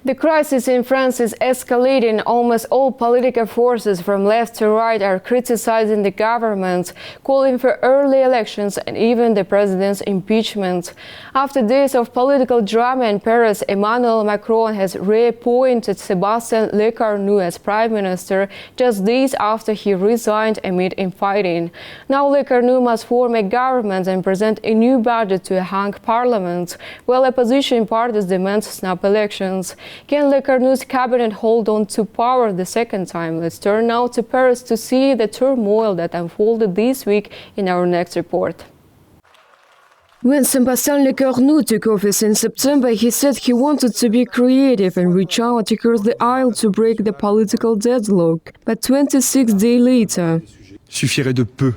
The crisis in France is escalating. Almost all political forces from left to right are criticizing the government, calling for early elections and even the president's impeachment. After days of political drama in Paris, Emmanuel Macron has reappointed Sébastien Lecornu as prime minister just days after he resigned amid infighting. Now Lecornu must form a government and present a new budget to a hung parliament, while opposition parties demand snap elections. Can Lecornu's cabinet hold on to power the second time? Let's turn now to Paris to see the turmoil that unfolded this week in our next report. When Sébastien Lecornu took office in September, he said he wanted to be creative and reach out across the aisle to break the political deadlock. But 26 days later, suffirait de peu.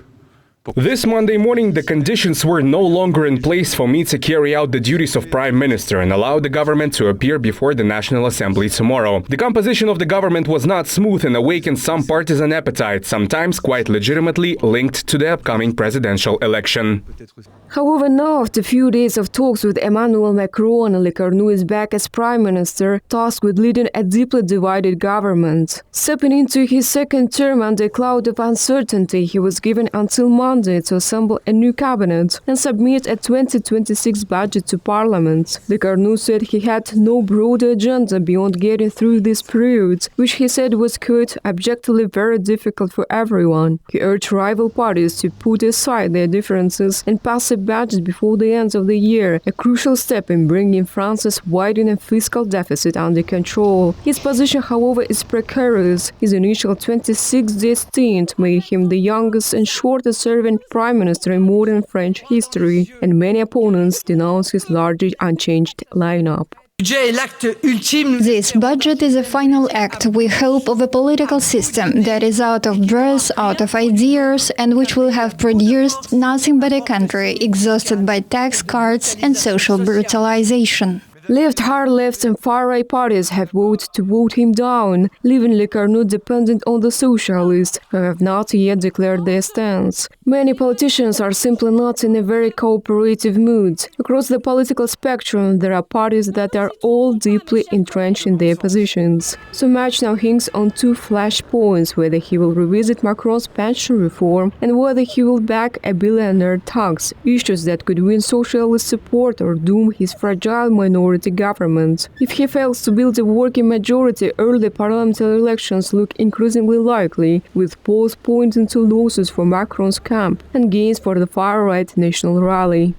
This Monday morning, the conditions were no longer in place for me to carry out the duties of Prime Minister and allow the government to appear before the National Assembly tomorrow. The composition of the government was not smooth and awakened some partisan appetite, sometimes quite legitimately linked to the upcoming presidential election. However, now, after a few days of talks with Emmanuel Macron, Lecornu is back as Prime Minister, tasked with leading a deeply divided government. Stepping into his second term under a cloud of uncertainty, he was given until Monday to assemble a new cabinet and submit a 2026 budget to Parliament. Lecornu said he had no broader agenda beyond getting through this period, which he said was, quote, objectively very difficult for everyone. He urged rival parties to put aside their differences and pass a budget before the end of the year, a crucial step in bringing France's widening fiscal deficit under control. His position, however, is precarious. His initial 26-day stint made him the youngest and shortest-serving prime minister in modern French history, and many opponents denounce his largely unchanged lineup. This budget is a final act, we hope, of a political system that is out of breath, out of ideas, and which will have produced nothing but a country exhausted by tax cuts and social brutalization. Left, hard left and far-right parties have voted to vote him down, leaving Lecornu dependent on the socialists, who have not yet declared their stance. Many politicians are simply not in a very cooperative mood. Across the political spectrum, there are parties that are all deeply entrenched in their positions. So much now hangs on two flashpoints: whether he will revisit Macron's pension reform and whether he will back a billionaire tax, issues that could win socialist support or doom his fragile minority government. If he fails to build a working majority, early parliamentary elections look increasingly likely, with polls pointing to losses for Macron's camp and gains for the far-right national rally.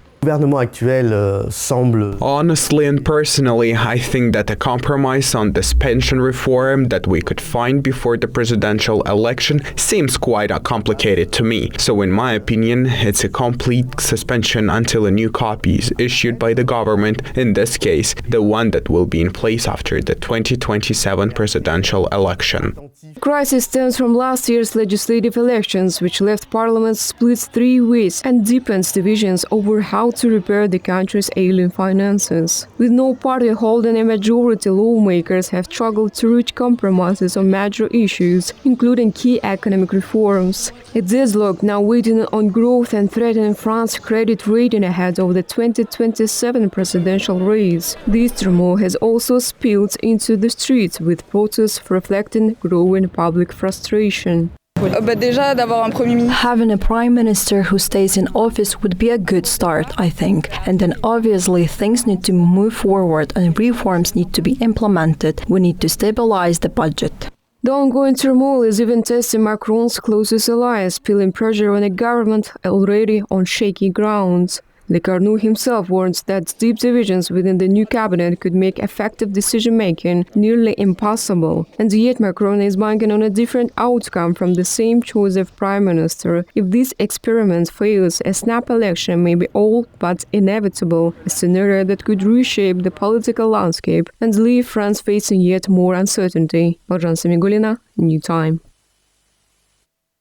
Honestly and personally, I think that a compromise on this pension reform that we could find before the presidential election seems quite complicated to me. So in my opinion, it's a complete suspension until a new copy is issued by the government, in this case, the one that will be in place after the 2027 presidential election. The crisis stems from last year's legislative elections, which left parliament split three ways and deepens divisions over how to repair the country's ailing finances. With no party holding a majority, lawmakers have struggled to reach compromises on major issues, including key economic reforms. A deadlock now waiting on growth and threatening France's credit rating ahead of the 2027 presidential race. This turmoil has also spilled into the streets, with protests reflecting growing public frustration. Having a prime minister who stays in office would be a good start, I think. And then obviously things need to move forward and reforms need to be implemented. We need to stabilize the budget. The ongoing turmoil is even testing Macron's closest allies, putting pressure on a government already on shaky ground. Lecornu himself warns that deep divisions within the new cabinet could make effective decision-making nearly impossible. And yet Macron is banking on a different outcome from the same choice of prime minister. If this experiment fails, a snap election may be all but inevitable, a scenario that could reshape the political landscape and leave France facing yet more uncertainty. Marjan Semigulina, New Time.